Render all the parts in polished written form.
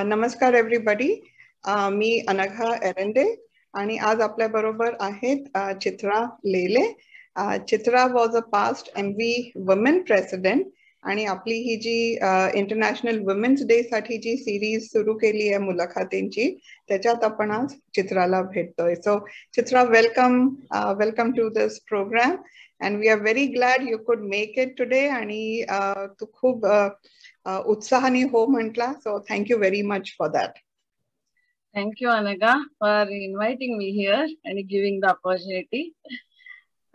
नमस्कार एव्हरीबडी. मी अनघा एरंडे आणि आज आपल्या बरोबर आहेत Chitra Lele. Chitra was a past MV women president आणि आपली ही जी इंटरनॅशनल वुमेन्स डे साठी जी सिरीज सुरू केली आहे मुलाखतींची, त्याच्यात आपण आज चित्राला भेटतोय. So Chitra, welcome to this program and we are very glad you could make it today. आणि तू खूप उत्साहाने हो म्हटला, so thank you very much for that. Thank you, Anagha, for inviting me here and giving the opportunity.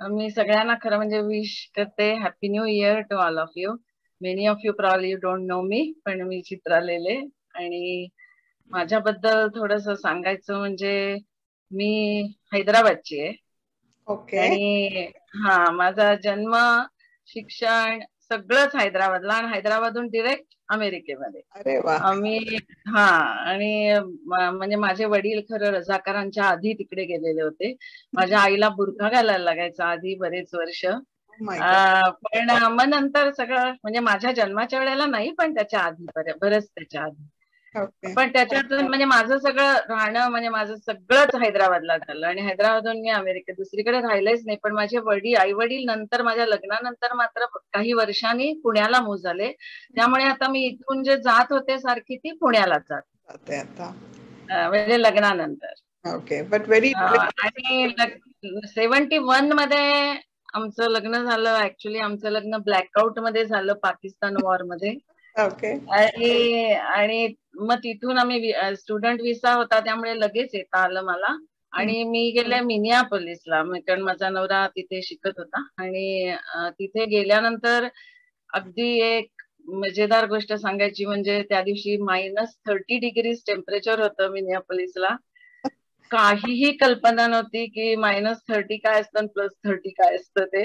मी सगळ्यांना खरं म्हणजे wish करते happy new year to all of you. Many of you probably you don't know me, पण मी चित्रा लेले आणि माझ्याबद्दल थोडस सांगायचं म्हणजे मी हैदराबादची आहे. ओके. आणि माझा जन्म, शिक्षण सगळंच हैदराबादला आणि हैदराबादहून डिरेक्ट अमेरिकेमध्ये. अरे वा. आम्ही आणि म्हणजे माझे वडील खरं रजाकारांच्या आधी तिकडे गेलेले होते. माझ्या आईला बुरखा घालायला लागायचा आधी बरेच वर्ष. पण मग नंतर सगळं म्हणजे माझ्या जन्माच्या वेळेला नाही, पण त्याच्या आधी बरंच त्याच्या आधी. पण त्याच्यातून म्हणजे माझं सगळं राहणं म्हणजे माझं सगळंच हैदराबादला झालं आणि हैदराबादहून मी अमेरिकेत दुसरीकडे राहिलेच नाही. पण माझे आई वडील नंतर माझ्या लग्नानंतर मात्र काही वर्षांनी पुण्याला मूव्ह झाले. त्यामुळे आता मी इथून जे जात होते सारखी ती पुण्याला जाते आता म्हणजे लग्नानंतर. ओके. But very. आणि 71 मध्ये आमचं लग्न झालं. ऍक्च्युली आमचं लग्न ब्लॅकआउट मध्ये झालं पाकिस्तान वॉर मध्ये. ओके. आणि मग तिथून आम्ही स्टुडंट विसा होता त्यामुळे लगेच येता आलं मला. आणि मी गेले मिनियापोलिसला, कारण माझा नवरा तिथे शिकत होता. आणि तिथे गेल्यानंतर अगदी एक मजेदार गोष्ट सांगायची म्हणजे त्या दिवशी -30 डिग्रीज टेम्परेचर होतं मिनियापोलिसला. काहीही कल्पना नव्हती की -30 काय असतं +30 काय असतं ते.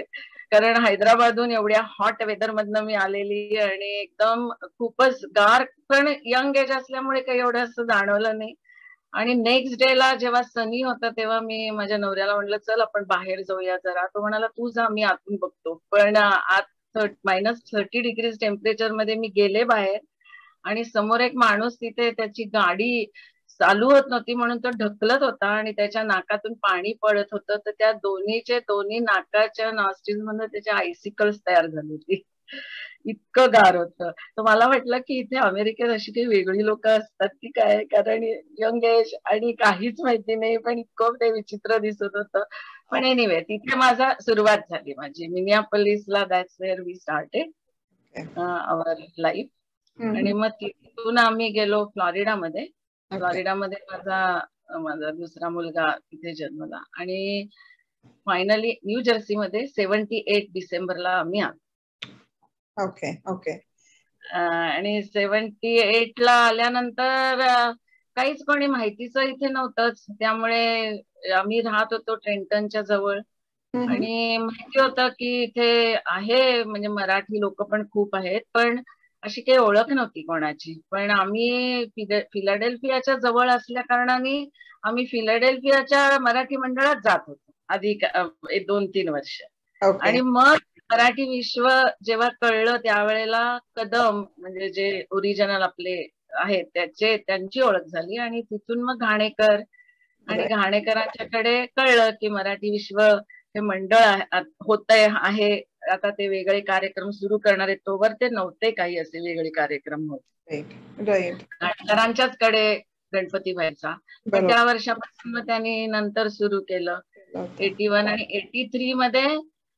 कारण हैदराबादहून एवढ्या हॉट वेदर मधनं मी आलेली आणि एकदम खूपच गार, पण यंग एज असल्यामुळे काही एवढं असं जाणवलं नाही. आणि नेक्स्ट डे ला जेव्हा सनी होता तेव्हा मी माझ्या नवऱ्याला म्हणलं चल आपण बाहेर जाऊया जरा. तो म्हणाला तू जा, मी आतून बघतो. पण आत -30 डिग्रीज टेम्परेचर मध्ये मी गेले बाहेर आणि समोर एक माणूस तिथे त्याची गाडी चालू होत नव्हती म्हणून तो ढकलत होता आणि त्याच्या नाकातून पाणी पडत होतं. तर त्या दोन्ही नाकाच्या नॉस्ट्रिल मध्ये त्याच्या आयसिकल्स तयार झाली होती. इतकं गार होतं. तर मला वाटलं की इथे अमेरिकेत अशी काही वेगळी लोक असतात की काय, कारण यंग एज आणि काहीच माहिती नाही, पण इतकं ते विचित्र दिसत होतं. पण एनिवे तिथे माझा सुरुवात झाली माझी मिनियापोलिसला. That's where we started our life. आणि मग तिथून आम्ही गेलो फ्लॉरिडामध्ये. फ्लॉरिडामध्ये माझा दुसरा मुलगा तिथे जन्मला. आणि फायनली न्यू जर्सी मध्ये 78 डिसेंबरला आम्ही आलो. ओके. ओके. आणि 78 ला आल्यानंतर काहीच कोणी माहितीच इथे नव्हतंच. त्यामुळे आम्ही राहत होतो ट्रेंटनच्या जवळ आणि माहिती होतं की इथे आहे म्हणजे मराठी लोक पण खूप आहेत, पण अशी काही ओळख नव्हती कोणाची. पण आम्ही फिलाडेल्फियाच्या जवळ असल्या कारणाने आम्ही फिलाडेल्फियाच्या मराठी मंडळात जात होतो आधी 2-3 वर्ष. आणि मग मराठी विश्व जेव्हा कळलं त्यावेळेला कदम म्हणजे जे ओरिजिनल आपले आहेत त्यांची ओळख झाली. आणि तिथून मग घाणेकर आणि घाणेकरांच्याकडे कळलं की मराठी विश्व हे मंडळ होतंय आहे. आता ते वेगळे कार्यक्रम सुरू करणार आहेत. तोवर ते नव्हते काही असे वेगळे कार्यक्रम होते. घाणेकरांच्याच कडे गणपती व्हायचा. पण त्या वर्षापासून मग त्यांनी नंतर सुरू केलं 81. आणि 83 मध्ये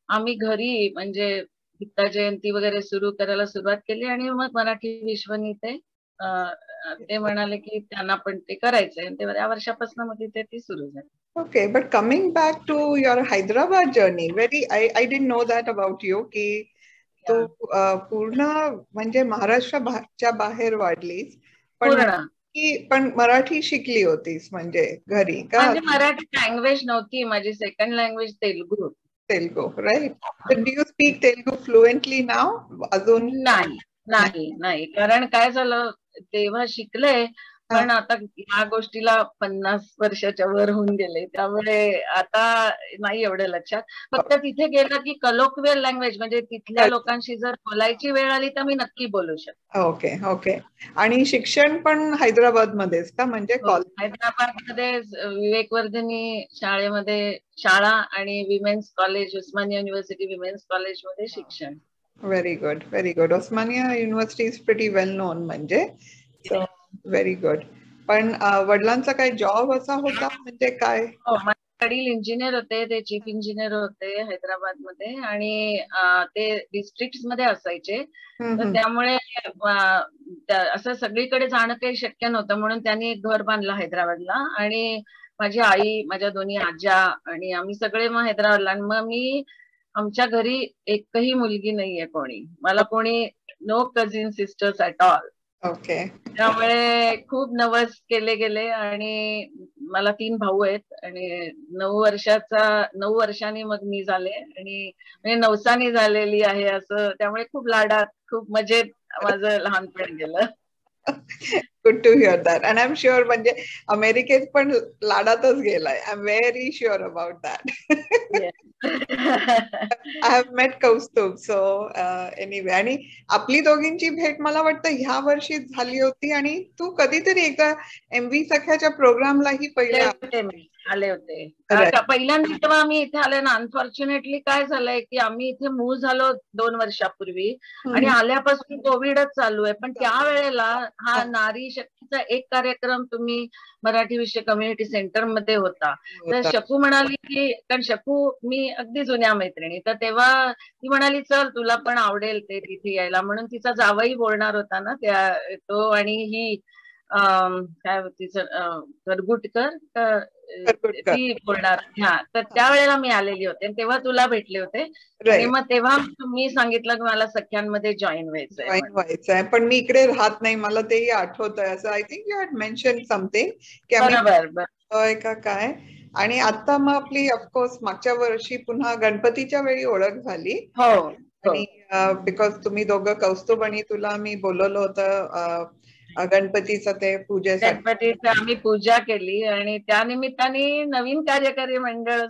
आम्ही घरी म्हणजे गीता जयंती वगैरे सुरू करायला सुरुवात केली. आणि मग मराठी विश्वनी ते म्हणाले की त्यांना पण ते करायचंय. आणि त्या वर्षापासून मग तिथे ती सुरू झाली. Okay, but coming back to your Hyderabad journey, I didn't know that about you की तू पूर्ण म्हणजे महाराष्ट्राच्या बाहेर वाढलीस, पण मराठी शिकली होतीस म्हणजे घरी का? म्हणजे मराठी लँग्वेज नव्हती माझी, सेकंड लँग्वेज तेलुगू होती. Telugu, right. So do you speak Telugu fluently now? अजून नाही. कारण काय झालं तेव्हा शिकले, पण आता ह्या गोष्टीला 50 वर्षाच्या वर होऊन गेले, त्यामुळे आता नाही एवढं लक्षात. फक्त तिथे गेलं की कलोक्वियल लँग्वेज म्हणजे तिथल्या लोकांशी जर बोलायची वेळ आली तर मी नक्की बोलू शकते. Okay okay. आणि शिक्षण पण हैदराबाद मध्येच का, म्हणजे हैदराबाद मध्ये विवेकवर्धिनी शाळेमध्ये शाळा आणि विमेन्स कॉलेज, उस्मानिया युनिव्हर्सिटी विमेन्स कॉलेज मध्ये शिक्षण. Very good very good. Osmania university is pretty well non, म्हणजे सो व्हेरी गुड. पण वडिलांचा काय जॉब असा होता, म्हणजे काय? हो, माझे वडील इंजिनियर होते, ते चीफ इंजिनियर होते हैदराबाद मध्ये, आणि ते डिस्ट्रिक्ट मध्ये असायचे. तर त्यामुळे असं सगळीकडे जाणं काही शक्य नव्हतं, म्हणून त्यांनी एक घर बांधलं हैदराबादला. आणि माझी आई, माझ्या दोन्ही आज्या आणि आम्ही सगळे मग हैदराबादला. आणि मग मी, आमच्या घरी एकही मुलगी नाहीये कोणी, मला कोणी, no cousin sisters at all. Okay. त्यामुळे खूप नवस केले गेले. आणि मला 3 भाऊ आहेत, आणि 9 वर्षांनी मग मी झाले, आणि म्हणजे नवसानी झालेली आहे असं. त्यामुळे खूप लाडात, खूप मजेत माझं लहानपण गेलं. Good to hear that. And I am sure म्हणजे अमेरिकेत पण लाडातच गेलाय. I am very sure about that. I have met Kaustubh. So anyway, आणि आपली दोघींची भेट मला वाटतं ह्या वर्षी झाली होती, आणि तू कधीतरी एकदा MV सख्याच्या प्रोग्रामलाही पहिले आले होते. पहिल्यांदा तेव्हा आम्ही इथे आले ना, अनफॉर्च्युनेटली काय झालंय की आम्ही इथे मूव्ह झालो 2 वर्षापूर्वी, आणि आल्यापासून कोविडच चालू आहे. पण त्यावेळेला हा नारी शक्तीचा एक कार्यक्रम तुम्ही मराठी विषय कम्युनिटी सेंटर मध्ये होता. तर शकू म्हणाली की, कारण शकू मी अगदी जुन्या मैत्रिणी, तर तेव्हा ती म्हणाली चल तुला पण आवडेल ते तिथे यायला, म्हणून तिचा जावई बोलणार होता ना त्या, तो, आणि ही काय तिचं करगुटकर ती बोलणार. हा, तर त्यावेळेला मी आलेली होते, तेव्हा तुला भेटले होते. आणि मग तेव्हा मी सांगितलं की मला सख्यांमध्ये जॉईन व्हायचंय. पण मी इकडे राहत नाही, मला तेही आठवतंय. असं I think you had mention something की आम्ही का काय. आणि आता मग आपली ऑफकोर्स मागच्या वर्षी पुन्हा गणपतीच्या वेळी ओळख झाली. आणि बिकॉज तुम्ही दोघं, कौस्तुभ आणि तुला मी बोलवलं होतं गणपतीचं ते पूजेसाठी. गणपतीची आम्ही पूजा केली, आणि त्या निमित्ताने नवीन कार्यकारी मंडळ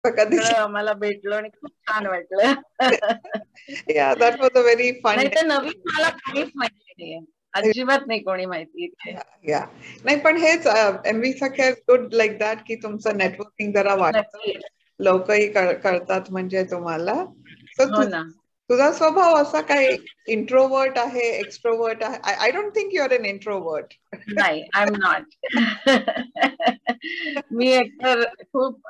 सगळं आम्हाला भेटलं, आणि खूप छान वाटलं. Yeah, that was a very fun. नाही तर नवीन मला काहीच माहिती नाहीये, अजिबात नाही कोणी माहिती. या नाही, पण हेच MV सख्या गुड लाईक दॅट की तुमचं नेटवर्किंग जरा वाटतं, लोकही कळतात म्हणजे तुम्हाला. तुझा स्वभाव असा काय, इंट्रोवर्ट आहे, एक्स्ट्रोवर्ट आहे? I don't think you are an introvert. नाही, आय एम नॉट. मी एकतर खूप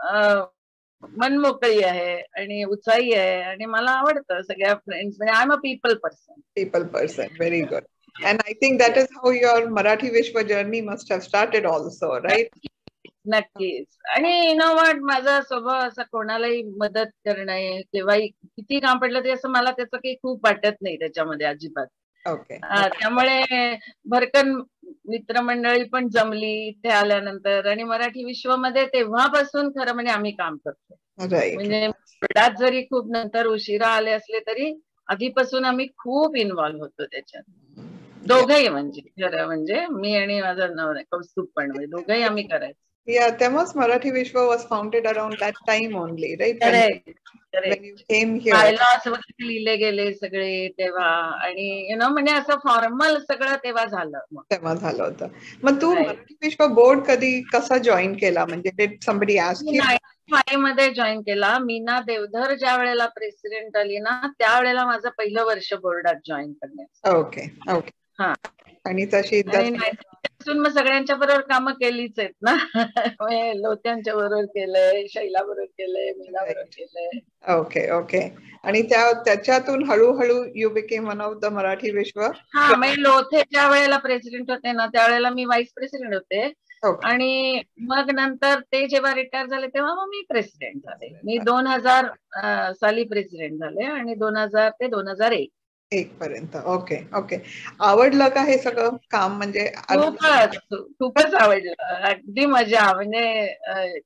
मनमोकळी आहे आणि उत्साही आहे, आणि मला आवडतं सगळ्या फ्रेंड्स, म्हणजे I am a people person. Very good. And I think that is how your Marathi Vishwa journey must have started also, right? नक्कीच. आणि यु नो व्हॉट, माझा स्वभाव असा कोणालाही मदत करणे, केव्हाही किती काम पडलं ते असं मला त्याचं काही खूप वाटत नाही त्याच्यामध्ये अजिबात. त्यामुळे भरकन मित्रमंडळी पण जमली इथे आल्यानंतर, आणि मराठी विश्वमध्ये तेव्हापासून खरं म्हणजे आम्ही काम करतो. म्हणजे त्यात जरी खूप नंतर उशिरा आले असले तरी आधीपासून आम्ही खूप इन्व्हॉल्व्ह होतो त्याच्यात, दोघंही. म्हणजे खरं म्हणजे मी आणि माझा नवरा कौस्तुभ पण, म्हणजे दोघंही आम्ही करायचो. Yeah, तेव्हाच मराठी विश्व was founded around that time only, right? When you came here. Bylaws वगैरे लिहिले गेले सगळे तेव्हा, आणि यु नो म्हणजे असं फॉर्मल सगळं तेव्हा झालं होतं. मग तू मराठी विश्व बोर्ड कसा जॉईन केला, म्हणजे did somebody ask you? 95 मध्ये जॉईन केला. मीना देवधर ज्या वेळेला प्रेसिडेंट आली ना, त्यावेळेला माझं पहिलं वर्ष बोर्डात जॉईन करण्याचं. ओके. हा, आणि तशी मग सगळ्यांच्या बरोबर कामं केलीच आहेत ना. लोत्यांच्या बरोबर केलंय, शैला बरोबर केलंय, मीना बरोबर केलंय. ओके. आणि त्याच्यातून हळूहळू you became one of the Marathi विश्व. हा, म्हणजे लोथे ज्या वेळेला प्रेसिडेंट होते ना, त्यावेळेला मी व्हाईस प्रेसिडेंट होते. आणि मग नंतर ते जेव्हा रिटायर झाले तेव्हा मग मी प्रेसिडेंट झाले. मी 2000 साली प्रेसिडेंट झाले, आणि 2000 ते 2001 पर्यंत. ओके. आवडलं का हे सगळं काम? म्हणजे खूपच आवडलं, अगदी मजा. म्हणजे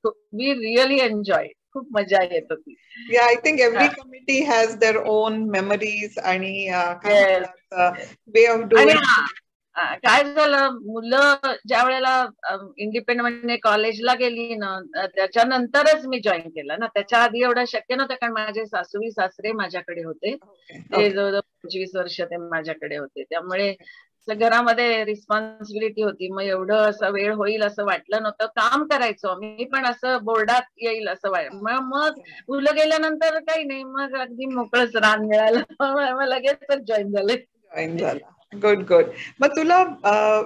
वी रिअली एन्जॉय, खूप मजा येत होती. Yeah, I think every committee has their own memories आणि way of doing. काय झालं, मुलं ज्या वेळेला इंडिपेंडंट म्हणजे कॉलेजला गेली ना, त्याच्यानंतरच मी जॉईन केलं ना. त्याच्या आधी एवढं शक्य नव्हतं, कारण माझे सासूवी सासरे माझ्याकडे होते. ते जवळजवळ 25 वर्ष ते माझ्याकडे होते. त्यामुळे घरामध्ये रिस्पॉन्सिबिलिटी होती. मग एवढं असं वेळ होईल असं वाटलं नव्हतं. काम करायचो मी पण, असं बोर्डात येईल असं मग मुलं गेल्यानंतर काही नाही, मग अगदी मोकळंच रान मिळालं. मग लगेचच जॉईन झाले. जॉईन झाला. Good good. मग तुला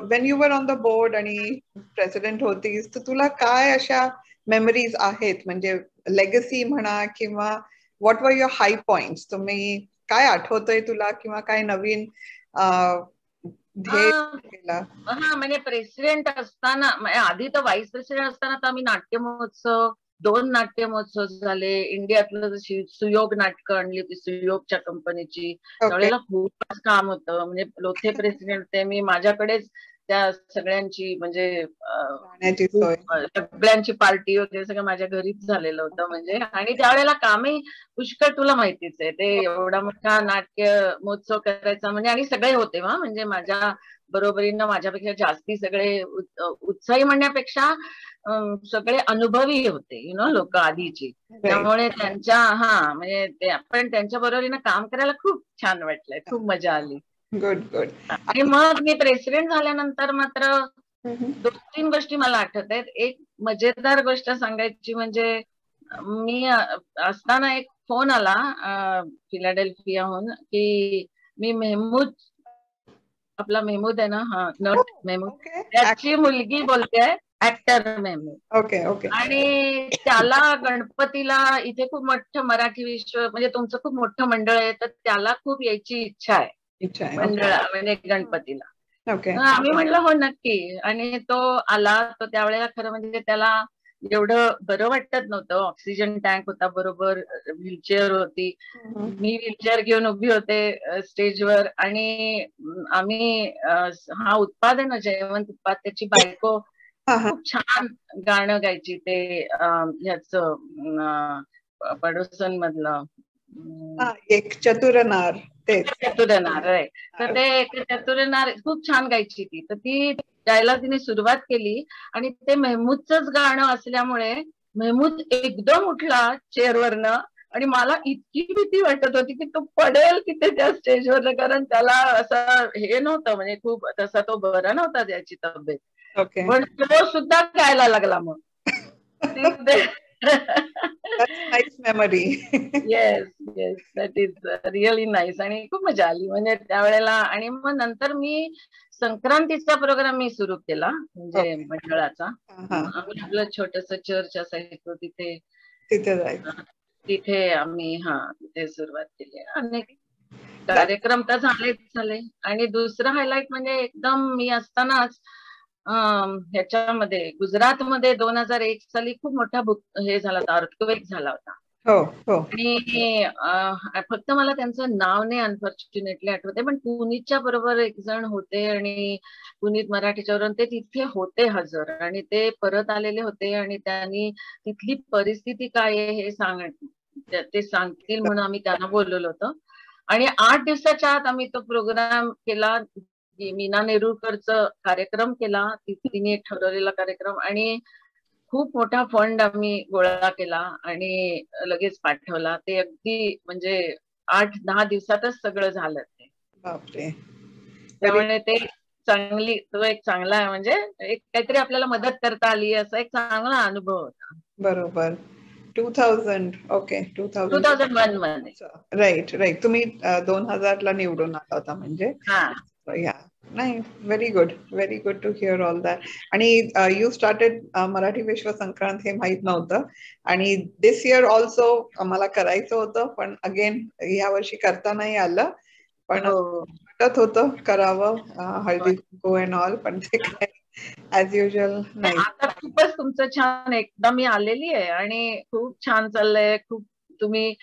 Wien you were on the board आणि प्रेसिडेंट होतीस, तर तुला काय अशा मेमरीज आहेत, म्हणजे लेगसी म्हणा किंवा व्हॉट वर युअर हाय पॉइंट्स? तुम्ही काय आठवतंय तुला, किंवा काय नवीन ध्येय केला? हा, म्हणजे प्रेसिडेंट असताना, आधी तर व्हाईस प्रेसिडेंट असताना तर आम्ही नाट्य महोत्सव, 2 नाट्य महोत्सव झाले. इंडियातलं सुयोग नाटकं आणली होती सुयोगच्या कंपनीची. त्यावेळेला खूपच काम होतं. म्हणजे लोथे प्रेसिडेंट होते मी, माझ्याकडेच त्या सगळ्यांची म्हणजे सगळ्यांची पार्टी वगैरे सगळं माझ्या घरीच झालेलं होतं. म्हणजे आणि त्यावेळेला कामही पुष्कळ, तुला माहितीच आहे ते, एवढा मोठा नाट्य महोत्सव करायचा म्हणजे. आणि सगळे होते म्हणजे माझ्या बरोबरीनं, माझ्यापेक्षा जास्ती सगळे उत्साही म्हणण्यापेक्षा सगळे अनुभवी होते लोक आधीची. त्यामुळे त्यांच्या म्हणजे ते आपण त्यांच्या बरोबरीनं काम करायला खूप छान वाटलंय, खूप मजा आली. Good good. आणि मग मी प्रेसिडेंट झाल्यानंतर मात्र 2-3 गोष्टी मला आठवत आहेत. एक मजेदार गोष्ट सांगायची म्हणजे, मी असताना एक फोन आला फिलाडेल्फियाहून की मी मेहमूद, आपला मेहमूद आहे ना, नट मेहमूद, त्याची मुलगी बोलते, ऍक्टर मेहमूद. Okay okay. आणि त्याला गणपतीला इथे खूप मोठं मराठी विश्व, म्हणजे तुमचं खूप मोठं मंडळ आहे, तर त्याला खूप यायची इच्छा आहे मंडळा म्हणजे गणपतीला. आम्ही म्हणलं हो नक्की. आणि तो आला. तो त्यावेळेला खरं म्हणजे त्याला एवढं बरं वाटत नव्हतं. ऑक्सिजन टँक होता बरोबर, व्हीलचेअर होती. मी व्हीलचेअर घेऊन उभी होते स्टेजवर. आणि आम्ही उत्पाद आहे ना, जयवंत उत्पाद, त्याची बायको खूप छान गाणं गायची. ते ह्याचं पडोसन मधलं एक चतुरनार, ते चतुरनार आहे. तर ते एक चतुरनार खूप छान गायची ती. तर ती गायला तिने सुरुवात केली. आणि ते मेहमूदचंच गाणं असल्यामुळे मेहमूद एकदम उठला चेअरवरनं. आणि मला इतकी भीती वाटत होती की तो पडेल तिथे त्या स्टेजवर, कारण त्याला असं हे नव्हतं, म्हणजे खूप तसा तो बरा नव्हता त्याची तब्येत. पण तो सुद्धा गायला लागला. मग nice memory. Yes yes, that is really nice. आणि खूप मजा आली म्हणजे त्यावेळेला. आणि मग नंतर मी संक्रांतीचा प्रोग्राम मी सुरू केला, म्हणजे मंडळाचा. आम्ही आपलं छोटस चर्च असायचो तिथे, तिथे आम्ही तिथे सुरुवात केली. अनेक कार्यक्रम तर झाले. आणि दुसरं हायलाइट म्हणजे, एकदम मी असतानाच ह्याच्यामध्ये गुजरातमध्ये 2001 साली खूप मोठा हे झाला होता, अर्थक्वेक झाला होता. आणि फक्त मला त्यांचं नाव नाही अनफॉर्च्युनेटली आठवते, पण पुनीतच्या बरोबर एक जण होते. आणि पुनीत मराठीच्या, ते तिथे होते हजर. आणि ते परत आलेले होते. आणि त्यांनी तिथली परिस्थिती काय आहे हे ते सांगतील म्हणून आम्ही त्यांना बोलवलं होतं. आणि 8 दिवसाच्या आत आम्ही तो प्रोग्राम केला. मीना नेरुरकरचा कार्यक्रम केला, तिने ठरवलेला कार्यक्रम. आणि खूप मोठा फंड आम्ही गोळा केला आणि लगेच पाठवला. ते अगदी म्हणजे 8-10 दिवसातच सगळं झालं ते. बापरे. त्यामुळे ते तो एक चांगला आहे, म्हणजे एक काहीतरी आपल्याला मदत करता आली, असा एक चांगला अनुभव होता. बरोबर. 2000. ओके. 2001 मध्ये. राईट. तुम्ही 2000 ला निवडून आला होता म्हणजे. नाही, very good to hear all that. आणि यू स्टार्टेड मराठी विश्व संक्रांत, हे माहित नव्हतं. आणि दिस इयर ऑल्सो मला करायचं होतं, पण अगेन या वर्षी करता नाही आलं. पण वाटत होतं करावं, हळदी कुंकू अँड ऑल, पण ते काय ऍज युजल नाही. आता खूपच तुमचं छान, एकदा मी आलेली आहे आणि खूप छान चाललंय. खूप तुम्ही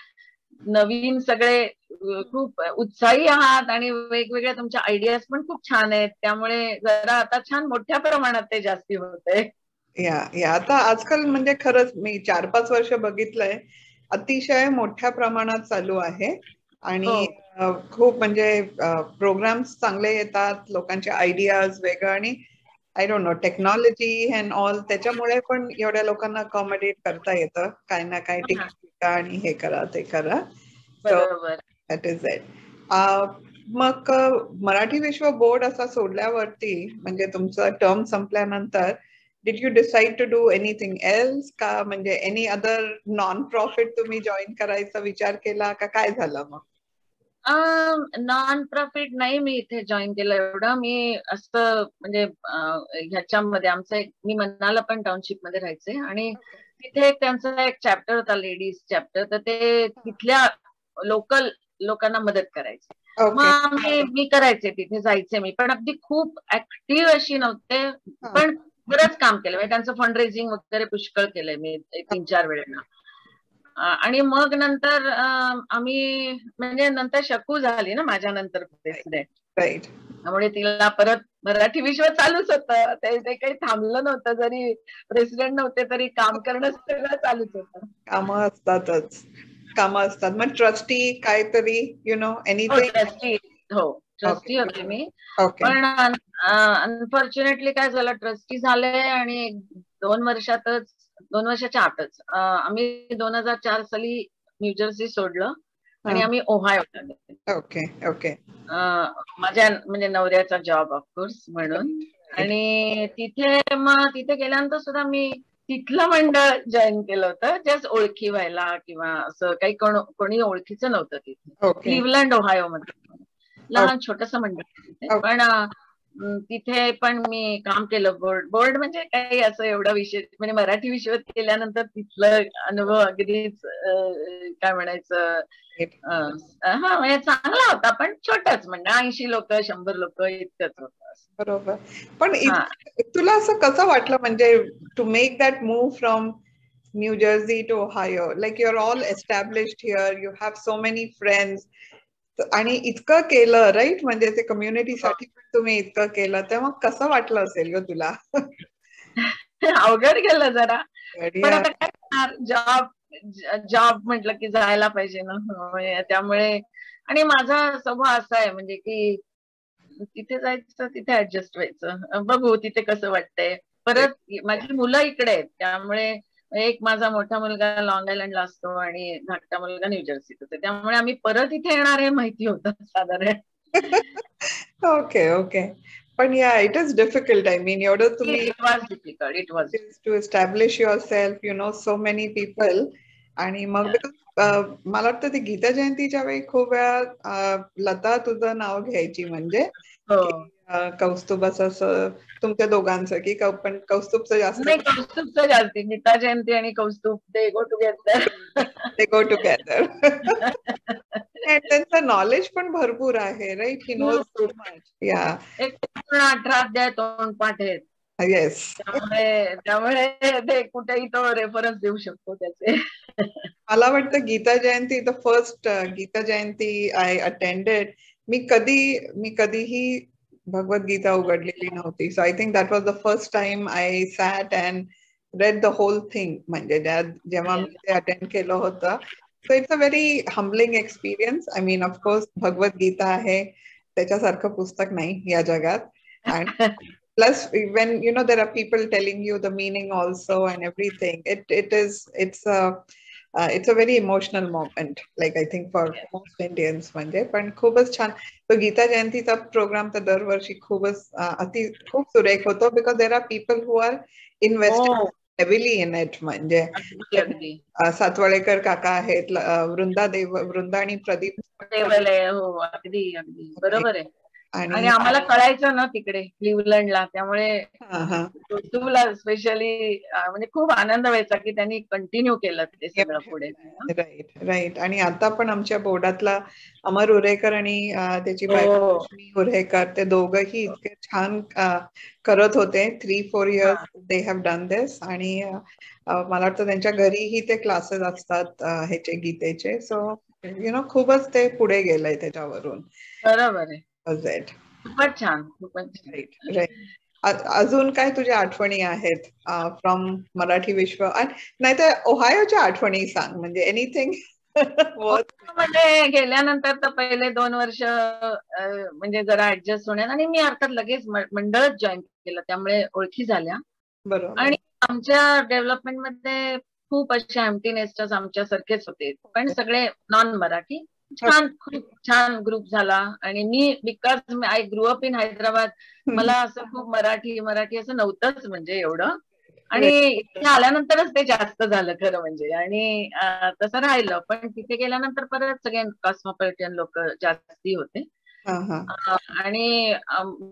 नवीन सगळे खूप उत्साही आहात आणि वेगवेगळ्या तुमच्या आयडियाज पण खूप छान आहेत. त्यामुळे जरा आता छान मोठ्या प्रमाणात ते जास्ती होतंय. आता आजकाल म्हणजे खरंच मी 4-5 वर्ष बघितलंय, अतिशय मोठ्या प्रमाणात चालू आहे. आणि खूप म्हणजे प्रोग्राम्स चांगले येतात, लोकांचे आयडियाज वेगळं, आणि I don't know technology and all त्याच्यामुळे पण एवढ्या लोकांना अकॉमोडेट करता येतं, काय ना काय तिकीट विका आणि हे करा ते करा. सो बरोबर. That is it. मग मराठी विश्व बोर्ड असा सोडल्यावरती म्हणजे तुमचं टर्म संपल्यानंतर did you decide to do anything else का, म्हणजे एनी अदर नॉन प्रॉफिट तुम्ही जॉईन करायचा विचार केला का, काय झालं मग? नॉन प्रॉफिट नाही मी इथे जॉईन केलं एवढं. मी असं म्हणजे ह्याच्यामध्ये आमचं मी मनाला पण टाउनशिप मध्ये राहायचे आणि तिथे त्यांचा एक चॅप्टर होता, लेडीज चॅप्टर, तर ते तिथल्या लोकल लोकांना मदत करायचे. मग मी करायचे, तिथे जायचे मी, पण अगदी खूप ऍक्टिव्ह अशी नव्हते, पण बरंच काम केलं. म्हणजे त्यांचं फंड रेझिंग वगैरे पुष्कळ केलंय मी 3-4 वेळेला. आणि मग नंतर आम्ही म्हणजे नंतर शकू झाली ना माझ्या नंतर प्रेसिडेंट, त्यामुळे तिला परत मराठी विश्व चालूच होतं, ते काही थांबलं नव्हतं. जरी प्रेसिडेंट नव्हते तरी काम करणं सगळं चालूच होतं. कामं असतात. मग ट्रस्टी काहीतरी यु नो एनिथिंग? ट्रस्टी होते मी, पण अनफॉर्च्युनेटली काय झालं, ट्रस्टी झाले आणि 2 वर्षाच्या आतच आम्ही 2004 साली न्यूजर्सी सोडलं आणि आम्ही ओहायो ओके. माझ्या म्हणजे नवऱ्याचा जॉब ऑफकोर्स म्हणून. आणि तिथे गेल्यानंतर सुद्धा मी तिथलं मंडळ जॉईन केलं होतं, जस्ट ओळखी व्हायला किंवा असं काही. कोणी ओळखीचं नव्हतं तिथे. क्लिव्हलंड ओहायो मध्ये लहान छोटस मंडळ तिथे, पण तिथे पण मी काम केलं. बोर्ड म्हणजे काही असं एवढं विशेष, म्हणजे मराठी विश्वात केल्यानंतर तिथलं अनुभव अगदीच काय म्हणायचं, म्हणजे चांगला होता, पण छोटाच म्हणजे 80 लोक 100 लोक इतकंच होतं. बरोबर. पण तुला असं कसं वाटलं म्हणजे to make that move from New Jersey to Ohio, like you are all established here, you have so many friends, आणि इतकं केलं राईट, म्हणजे ते कम्युनिटीसाठी पण तुम्ही इतकं केलं, तेव्हा कसं वाटलं असेल ग तुला? अवघड गेलं जरा, पण आता काय करणार, जॉब म्हटलं की जायला पाहिजे ना, त्यामुळे. आणि माझा स्वभाव असा आहे म्हणजे की तिथे जायचं, तिथे ऍडजस्ट व्हायचं, बघू तिथे कसं वाटतंय. परत माझी मुलं इकडे आहेत, त्यामुळे एक माझा मोठा मुलगा लॉंग आयलंडला असतो आणि धाकटा मुलगा न्यूजर्सीत होता, त्यामुळे आम्ही परत इथे येणार हे माहिती होतं साधारण. ओके. पण yeah it is difficult. I mean एवढं तुम्ही to establish yourself, you know so many people. आणि मग मला वाटतं ते गीता जयंतीच्या वेळी खूप वेळा लता तुझं नाव घ्यायची, म्हणजे कौस्तुभ असं तुमच्या दोघांचं, की पण कौस्तुभचं जास्त नाही, कौस्तुभचं जास्त. गीता जयंती आणि कौस्तुभ ते गो टुगेदर. त्यांचं नॉलेज पण भरपूर आहे, right? He knows so much. या 18 अध्याय तोंडपाठ आहेत. येस. त्यामुळे ते कुठेही तो रेफरन्स देऊ शकतो त्याचे. मला वाटतं Gita Jayanti, the first Gita Jayanti I attended, मी कधीही भगवद्गीता उघडलेली नव्हती. So I think that was the first time I sat and read the whole thing, म्हणजे जेव्हा मी ते अटेंड केलं होतं. So it's a very humbling experience. I mean of course Bhagavadgita आहे, त्याच्यासारखं पुस्तक नाही या जगात. आणि plus when you know there are people telling you the meaning also and everything, it's a very emotional moment, like I think for most Indians. म्हणजे पण खूपच छान तो गीता जयंतीचा प्रोग्राम तर दरवर्षी खूप सुरेख होतो, because there are people who are invested heavily in it. म्हणजे सातवळेकर काका आहेत, वृंदा आणि प्रदीप देवले. हो, अगदी बरोबर आहे. आणि आम्हाला कळायचं ना तिकडे क्लिव्हलंडला, त्यामुळे तुला स्पेशली म्हणजे खूप आनंद व्हायचा की त्यांनी कंटिन्यू केलं ते सगळं पुढे. राईट. आणि आता पण आमच्या बोर्डातला अमर उरेकर आणि त्याची बायको लक्ष्मी उरेकर, ते दोघंही इतके छान करत होते. 3-4 years दे हॅव डन दिस. आणि मला वाटतं त्यांच्या घरीही ते क्लासेस असतात ह्याचे गीतेचे. सो यु नो खूपच ते पुढे गेलंय त्याच्यावरून. बरोबर आहे. खूपच छान. अजून काय तुझ्या आठवणी आहेत फ्रॉम मराठी विश्व? नाहीतर ओहायोच्या आठवणी सांग, म्हणजे एनिथिंग. मध्ये गेल्यानंतर तर पहिले 2 वर्ष म्हणजे जरा ऍडजस्ट होण्यात, आणि मी अर्थात लगेच मंडळच जॉईन केलं, त्यामुळे ओळखी झाल्या. बरोबर. आणि आमच्या डेव्हलपमेंटमध्ये खूप असे एम्प्टी नेस्टर्स आमच्या सारखेच होते, पण सगळे नॉन मराठी. छान, खूप छान ग्रुप झाला. आणि me because I grow up in Hyderabad, मला असं खूप मराठी मराठी असं नव्हतंच म्हणजे एवढं. आणि इथे आल्यानंतरच ते जास्त झालं खरं म्हणजे. आणि तसं राहिलं, पण तिथे गेल्यानंतर परत सगळे कॉस्मोपॉलिटन लोक जास्ती होते. आणि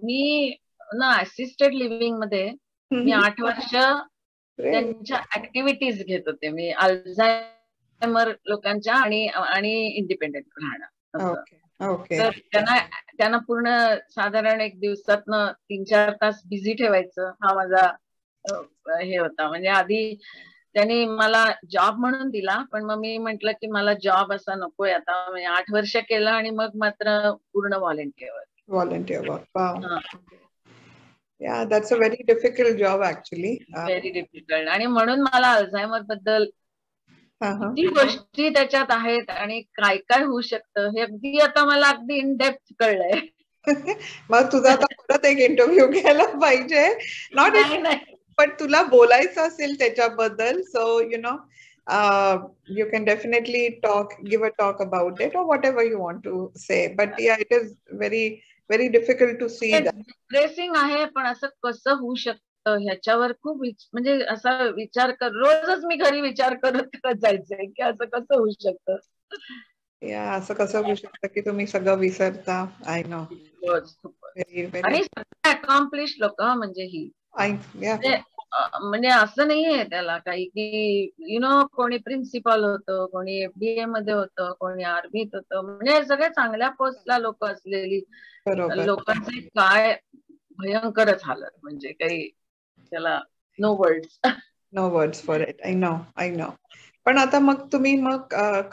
मी ना असिस्टेड लिव्हिंग मध्ये मी 8 वर्ष त्यांच्या ऍक्टिव्हिटीज घेत होते. मी अल्झायमर लोकांच्या आणि इंडिपेंडेंट राहणं असं. तर त्यांना पूर्ण साधारण एक दिवसातनं 3-4 तास बिझी ठेवायचं, हा माझा हे होता. म्हणजे आधी त्यांनी मला जॉब म्हणून दिला, पण मग मी म्हंटल की मला जॉब असा नकोय आता. म्हणजे 8 वर्ष केलं आणि मग मात्र पूर्ण volunteer work. Wow. Yeah, that's a very difficult job actually. Very difficult. आणि म्हणून मला अल्झायमर बद्दल किती गोष्टी त्याच्यात आहेत आणि काय काय होऊ शकतं हे अगदी आता मला अगदी इन डेप्थ कळलंय. मग तुझा आता परत एक इंटरव्ह्यू घ्यायला पाहिजे. नॉट पण तुला बोलायचं असेल त्याच्याबद्दल, so you know you can definitely give a talk about it or whatever you want to say. But yeah, it is very difficult to see that. Depressing आहे, पण असं कसं होऊ शकतं ह्याच्यावर खूप म्हणजे असा विचार रोजच मी घरी विचार करत जायचंय की असं कसं होऊ शकतं. या असं कसं होऊ शकतं की तुम्ही सगळं विसरता. I know. आणि अकॉम्प्लिश लोक म्हणजे ही म्हणजे असं नाहीये त्याला काही की यु नो कोणी प्रिन्सिपल होतं, कोणी एफडीए मध्ये होतं, कोणी आर्मीत होतं. म्हणजे सगळे चांगल्या पोस्टला लोक असलेली लोकांचे काय भयंकरच हालत. म्हणजे काही त्याला no words for it. I know. पण आता मग तुम्ही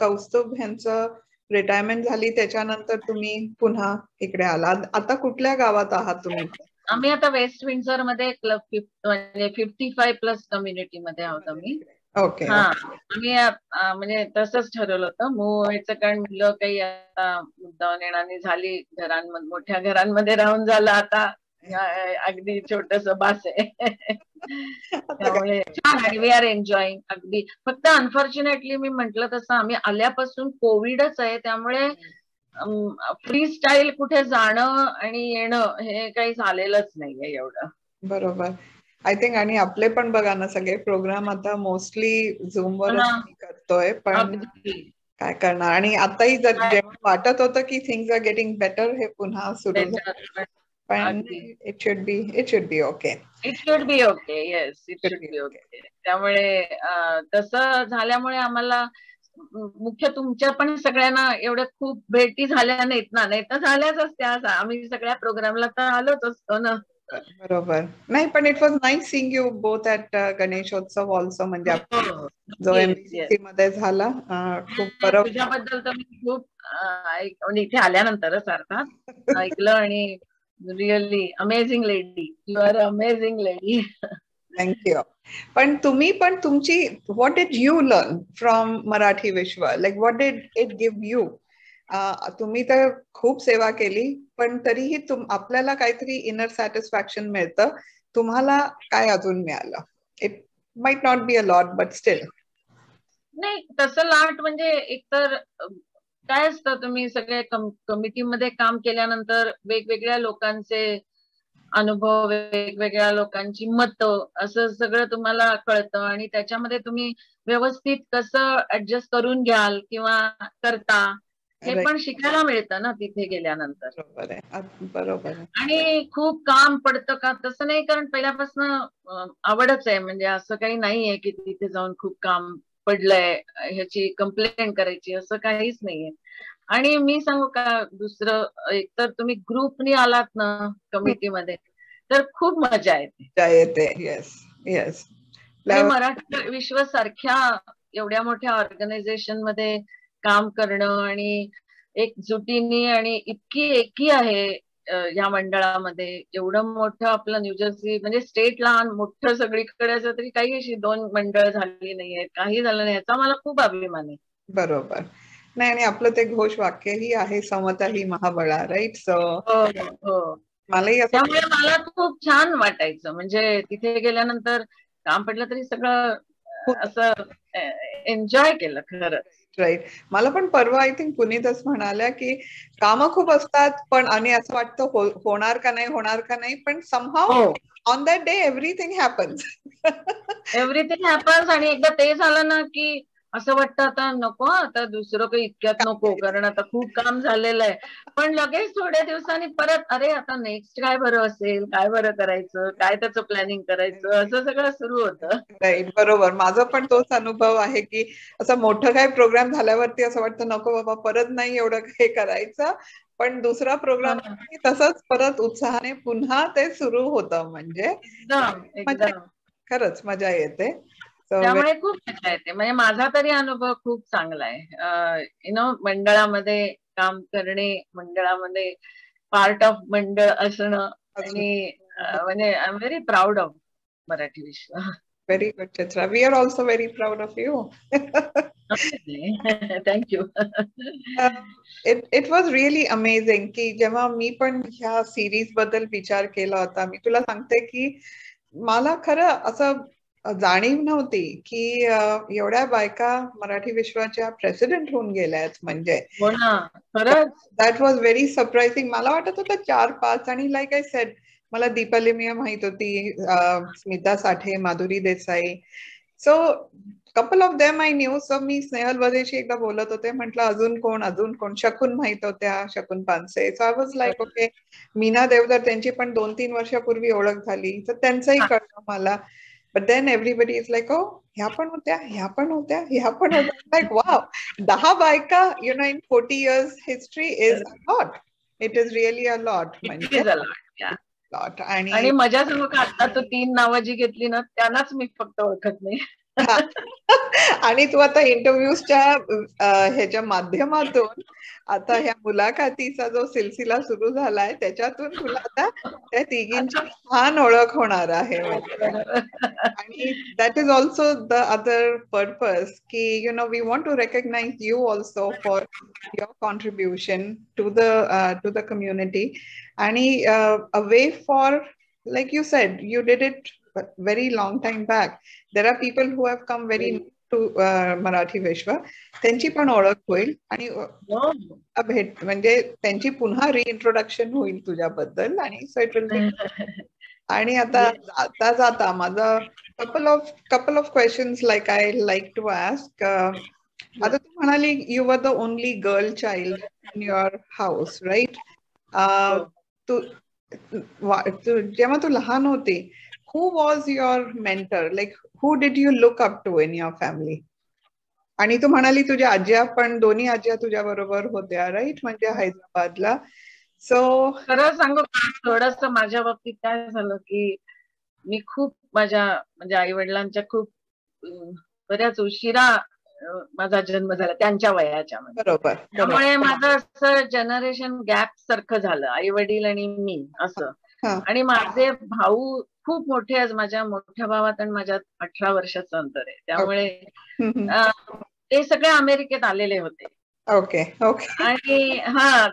कौस्तुभ ह्यांचं रिटायरमेंट झाली त्याच्यानंतर तुम्ही पुन्हा इकडे आला. आता कुठल्या गावात आहात तुम्ही? आम्ही आता वेस्ट विंडसर मध्ये क्लब म्हणजे 55+ कम्युनिटी मध्ये आहोत आम्ही. ओके. आम्ही म्हणजे तसंच ठरवलं होतं मूव व्हायचं, कारण मुलं काही आता मुद्दाम येणारी झाली, घरांमध्ये मोठ्या घरांमध्ये राहून झालं आता अगदी छोटस बास आहे. त्यामुळे छान. आणि वी आर एन्जॉईंग अगदी. फक्त अनफॉर्च्युनेटली मी म्हंटल तसं आम्ही आल्यापासून कोविडच आहे, त्यामुळे फ्री स्टाईल कुठे जाणं आणि येणं हे काही झालेलंच नाहीये एवढं. बरोबर. I think. आणि आपले पण बघा ना सगळे प्रोग्राम आता मोस्टली झूमवर करतोय, पण काय करणार. आणि आताही जेव्हा वाटत होतं की थिंग्स आर गेटिंग बेटर, हे पुन्हा सुरू झालं. पण it should be okay. It should be okay. Yes, it should be okay. त्यामुळे तसं झाल्यामुळे आम्हाला मुख्य तुमच्या पण सगळ्यांना एवढ्या खूप भेटी झाल्या नाहीत ना, नाही तर झाल्याच असत्या. आम्ही सगळ्या प्रोग्रामला तर आलोच असतो ना. बरोबर. नाही, पण it was nice seeing you both at Ganeshotsav also. म्हणजे जो एमबीसीसी मध्ये झाला, खूप बरं. तुझ्याबद्दल तर मी खूप म्हणजे इथे आल्यानंतरच अर्थात ऐकलं. आणि really amazing lady. You are amazing lady. Thank you. पण तुम्ही पण तुमची what did you learn from Marathi Vishwa? Like what did it give you? तुम्ही तर खूप सेवा केली, पण तरीही आपल्याला काहीतरी इनर सॅटिस्फॅक्शन मिळतं. तुम्हाला काय अजून मिळालं? It might not be a lot, but still. नाही, तसं लाट म्हणजे एकतर काय असतं, तुम्ही सगळे कमिटीमध्ये काम केल्यानंतर वेगवेगळ्या लोकांचे अनुभव, वेगवेगळ्या लोकांची मतं, असं सगळं तुम्हाला कळतं. आणि त्याच्यामध्ये तुम्ही व्यवस्थित कसं ऍडजस्ट करून घ्याल किंवा करता, हे पण शिकायला मिळतं ना तिथे गेल्यानंतर. बरोबर. आणि खूप काम पडतं का तसं नाही, कारण पहिल्यापासून आवडच आहे. म्हणजे असं काही नाहीये की तिथे जाऊन खूप काम पडलंय ह्याची कंप्लेंट करायची, असं काहीच नाहीये. आणि मी सांगू का दुसरं, एकतर तुम्ही ग्रुपनी आलात ना कमिटीमध्ये, तर खूप मजा येते. Yes, yes. आणि मराठी विश्व सारख्या एवढ्या मोठ्या ऑर्गनायझेशन मध्ये काम करणं, आणि एकजुटीने, आणि इतकी एकी आहे या मंडळामध्ये. एवढं मोठं आपलं न्यूजर्सी म्हणजे स्टेट लहान मोठं सगळीकडे असं, तरी काही अशी 2 मंडळ झाली नाहीये, काही झालं नाही, याचा मला खूप अभिमान आहे. बरोबर. नाही, आणि आपलं ते घोष वाक्यही आहे, समता ही महाबळा, राईट? सो हो हो. मलाही असं त्यामुळे मला खूप छान वाटायचं, म्हणजे तिथे गेल्यानंतर काम पडलं तरी सगळं असं एन्जॉय केलं खरंच. राईट. मला पण परवा आय थिंक पुनीतच म्हणाल्या की कामं खूप असतात, पण आणि असं वाटतं होणार का नाही, होणार का नाही, पण समहाव हो, on that day everything happens. Everything happens. आणि एकदा ते झालं ना की असं वाटतं आता नको, आता दुसरं काही इतक्यात नको, कारण आता खूप काम झालेलं आहे. पण लगेच थोड्या दिवसांनी परत अरे आता नेक्स्ट काय बरं असेल, काय बरं करायचं, काय त्याचं प्लॅनिंग करायचं, असं सगळं सुरू होतं. राईट, बरोबर. माझा पण तोच अनुभव आहे की असं मोठं काही प्रोग्राम झाल्यावरती असं वाटतं नको बाबा परत नाही एवढं काही करायचं, पण दुसरा प्रोग्राम तसंच परत उत्साहाने पुन्हा ते सुरू होतं. म्हणजे एकदम मजा, एकदम. खरंच मजा येते. सो त्यामुळे खूप मजा येते. म्हणजे माझा तरी अनुभव खूप चांगला आहे. यु नो, मंडळामध्ये काम करणे, मंडळामध्ये पार्ट ऑफ मंडळ असणं, आणि म्हणजे I am very proud of Marathi Vishwa. Very good Chitra, we are also very proud of you. Thank you. It was really amazing की जेव्हा मी पण ह्या सिरीज बद्दल विचार केला होता, मी तुला सांगते की मला खरं असं जाणीव नव्हती की एवढ्या बायका मराठी विश्वाच्या प्रेसिडेंट होऊन गेल्यात. म्हणजे हो ना, खरंच. That was very surprising. मला वाटत होतं 4-5, आणि लाईक आय सेड मला दीपाली मिया माहित होती, Smita Sathe, Madhuri Desai. So couple of them I knew. So मी स्नेहल वदेशी एकदा बोलत होते, म्हटलं अजून कोण, अजून कोण. शकून माहित होत्या, Shakun Panse. So I was like okay. Meena Deodhar, त्यांची पण 2-3 वर्षापूर्वी ओळख झाली, तर त्यांचंही कळलं मला. But then everybody is like oh ह्या पण होत्या, ह्या पण होत्या, ह्या पण होत्या. लाईक वाव, 10 बायका you know in 40 years history is a lot. It is really a lot. It म्हणजे इज अ लॉट. लॉट. आणि आणि मजा सांगू का, आता तू 3 नावं जी घेतली ना, त्यांनाच मी फक्त ओळखत नाही. आणि तू आता इंटरव्ह्यूजच्या ह्याच्या माध्यमातून आता ह्या मुलाखतीचा जो सिलसिला सुरू झालाय, त्याच्यातून तुला आता त्या तिघींची छान ओळख होणार आहे. आणि that is also the other purpose की we want to recognize you also for your contribution to the community. आणि a way for, like you said, you did it very long time back. There are people who have come very new to Marathi विश्व. त्यांची पण ओळख होईल, आणि भेट म्हणजे त्यांची पुन्हा रिइंट्रोडक्शन होईल तुझ्याबद्दल. आणि सो इट विल बी. आणि आता जाता जाता माझा couple of questions like I like to ask. आता तू म्हणाली you were the only girl child in your house, right? तू जेव्हा तू लहान होती, who was your mentor? Like who did you look up to in your family? आणि तू म्हणाली तुझ्या आज्या पण, दोन्ही आज्या तुझ्या बरोबर होत्या, राईट? म्हणजे हैदराबादला. सो खरं सांगू का, थोडस माझ्या बाबतीत काय झालं की मी खूप माझ्या म्हणजे आई वडिलांच्या खूप बऱ्याच उशिरा माझा जन्म झाला, त्यांच्या वयाच्या मध्ये. बरोबर. त्यामुळे माझं असं जनरेशन गॅप सारखं झालं, आई वडील आणि मी असं. आणि माझे भाऊ खूप मोठे आहेत, माझ्या मोठ्या भावात आणि माझ्यात 18 वर्षाचं अंतर आहे. त्यामुळे ते सगळे अमेरिकेत आलेले होते. Okay okay. आणि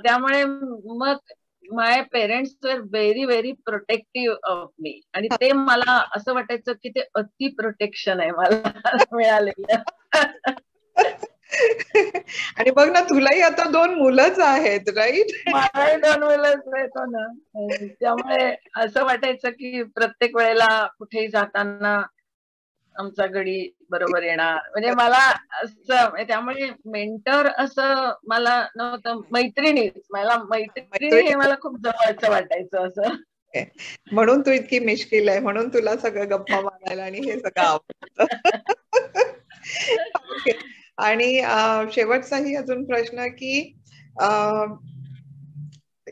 त्यामुळे मग my parents were very very protective of me. आणि ते मला असं वाटायचं की ते अति प्रोटेक्शन आहे मला मिळालेलं. आणि बघ ना, तुलाही आता 2 मुलंच आहेत, राईट? मलाही 2 मुलंच आहेत ना. त्यामुळे असं वाटायचं की प्रत्येक वेळेला कुठेही जाताना आमचा गडी बरोबर येणार. म्हणजे मला असं, त्यामुळे मेंटर असं मला नव्हतं, मैत्रिणीच. मला मैत्रिणी हे मला खूप जवळचं वाटायचं असं. म्हणून तू इतकी मिश्किल आहे, म्हणून तुला सगळं गप्पा मारायला आणि हे सगळं आवडतं. ओके. आणि शेवटचाही अजून प्रश्न की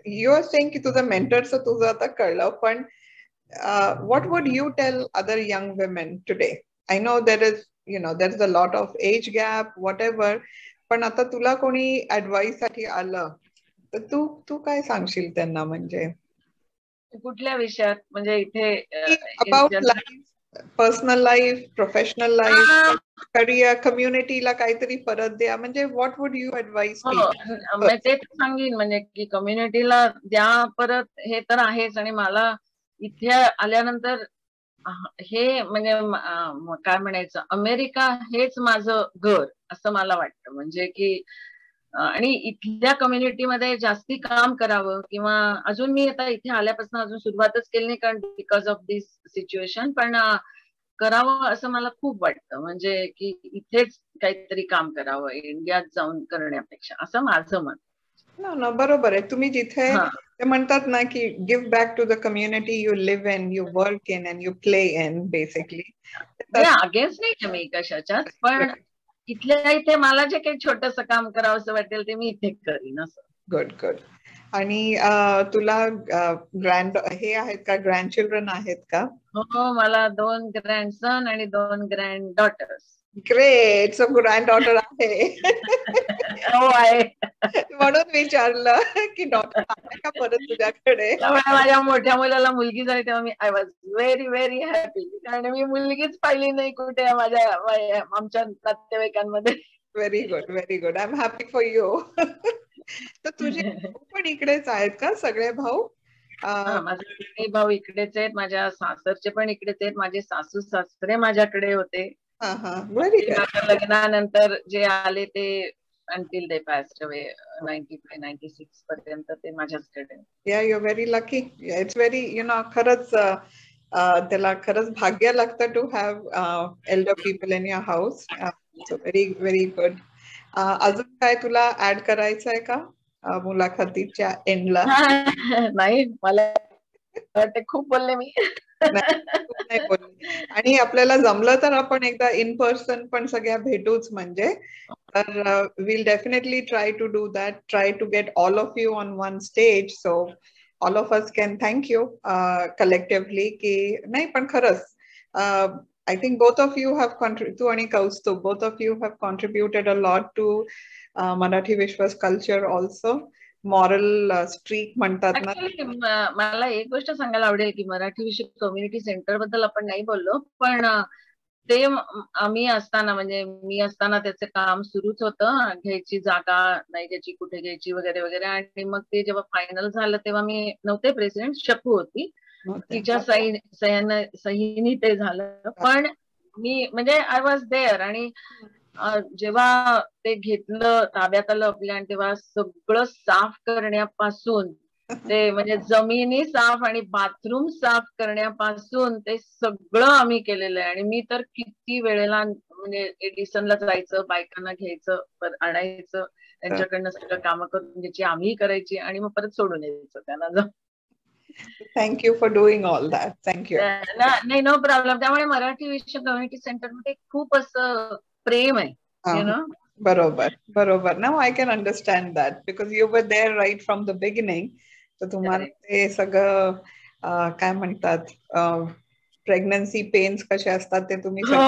यू आर सेइंग की तुझं मेंटरचं तुझं आता कळलं, पण what would you tell other young women today? I know there is a lot of age gap, whatever, पण आता तुला कोणी ऍडवाइस साठी आलं तर तू काय सांगशील त्यांना? म्हणजे कुठल्या विषयात, म्हणजे इथे about life, personal life, professional life, career, कम्युनिटीला काहीतरी परत द्या, म्हणजे what would you advise people? मी तेच सांगेन, म्हणजे की कम्युनिटीला द्या परत, हे तर आहेच. आणि मला इथे आल्यानंतर हे म्हणजे काय म्हणायचं, अमेरिका हेच माझं घर असं मला वाटतं. म्हणजे की आणि इथल्या कम्युनिटीमध्ये जास्ती काम करावं, किंवा अजून मी आता इथे आल्यापासून अजून सुरुवातच केली नाही, कारण बिकॉज ऑफ दिस सिच्युएशन, पण करावं असं मला खूप वाटतं. म्हणजे की इथेच काहीतरी काम करावं इंडियात जाऊन करण्यापेक्षा, असं माझं मत. ना बरोबर आहे. तुम्ही जिथे हा, ते म्हणतात ना की give back to the community you live in, you work in and you play in, basically. म्हणजे अगेन्स्ट नाही मी कशाच्याच, पण इथल्या इथे मला जे काही छोटस काम करावं असं वाटेल ते मी इथे करीन असं. Good good. आणि तुला ग्रँड हे आहेत का, ग्रँड चिल्ड्रन आहेत का? हो, मला 2 ग्रँडसन आणि 2 granddaughters. Great. So granddaughter आहे. हो, आहे. म्हणून विचारलं की डॉटर आहे का परत तुझ्याकडे. त्यामुळे माझ्या मोठ्या मुलाला मुलगी झाली तेव्हा मी I was very very happy, कारण मी मुलगीच पाहिली नाही कुठे आमच्या नातेवाईकांमध्ये. Very good, very good. I am happy for you. तर तुझे भाऊ पण इकडेच आहेत का, सगळे भाऊ? हा, माझे भाऊ इकडेच आहेत, माझ्या सासरचे पण इकडेच आहेत, माझे सासू सासरे माझ्याकडे होते. व्हेरी ते गुड. माझ्या लग्नानंतर जे आले ते until they passed away 95-96 पर्यंत ते माझ्याचकडे. Yeah you very lucky. It's very खरंच त्याला खरंच भाग्य लागतं to have elder people in your house. So very very good. अजून काय तुला ऍड करायचं आहे का मुलाखतीच्या एंडला? नाही, मला वाटते खूप बोलले मी. नाही बोलली. आणि आपल्याला जमलं तर आपण एकदा इन पर्सन पण सगळ्या भेटूच, म्हणजे तर we'll definitely try to do that, try to get all of you on one stage so all of us can thank you collectively. की नाही पण खरंच I think both of you have तू आणि Kaustubh, both of you have contributed a lot to Marathi Vishwas culture also. Moral streak म्हणतात ना. Actually मला एक गोष्ट सांगायला आवडेल की मराठी विषय कम्युनिटी सेंटर बद्दल आपण नाही बोललो, पण ते आम्ही असताना, म्हणजे मी असताना त्याचं काम सुरूच होतं, घ्यायची जागा नाही घ्यायची, कुठे घ्यायची वगैरे वगैरे. आणि मग ते जेव्हा फायनल झालं तेव्हा मी नव्हते प्रेसिडेंट, शकू होती, तिच्या सहीनी ते झालं. पण मी म्हणजे आय वॉज देअर. आणि जेव्हा ते घेतलं, ताब्यात आलं आपल्या, आणि तेव्हा सगळं साफ करण्यापासून ते म्हणजे जमिनी साफ आणि बाथरूम साफ करण्यापासून ते सगळं आम्ही केलेलं आहे. आणि मी तर किती वेळेला म्हणजे एडिसनला जायचं, बायकांना घ्यायचं, आणायचं, त्यांच्याकडनं सगळं कामं करून घ्यायची, आम्ही करायची, आणि मग परत सोडून यायचं त्यांना जाऊन. Thank you for doing all that. Thank you. नाही, नो प्रॉब्लेम. त्यामुळे मराठी विषय कम्युनिटी सेंटर मध्ये खूप असं प्रेम आहे, यु नो. बरोबर बरोबर. Now I can understand that because you were there right from the beginning. तर तुम्हाला ते सगळं काय म्हणतात, प्रेग्नन्सी पेन्स कसे असतात ते तुम्ही हो,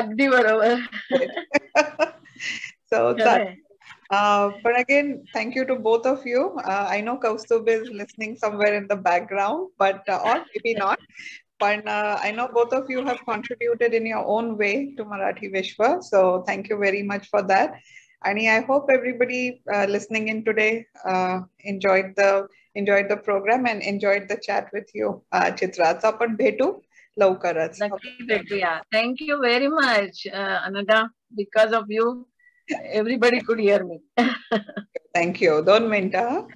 अगदी बरोबर. So that but again, thank you to both of you. I know Kaustubh is listening somewhere in the background, but or maybe not. But I know both of you have contributed in your own way to Marathi Vishwa. So thank you very much for that. And I hope everybody listening in today enjoyed the program and enjoyed the chat with you, Chitra. So आपण भेटू लवकरच. नक्की भेटूया. Thank you very much, Anaga. Because of you, everybody could hear me. Thank you. 2 मिनिटं.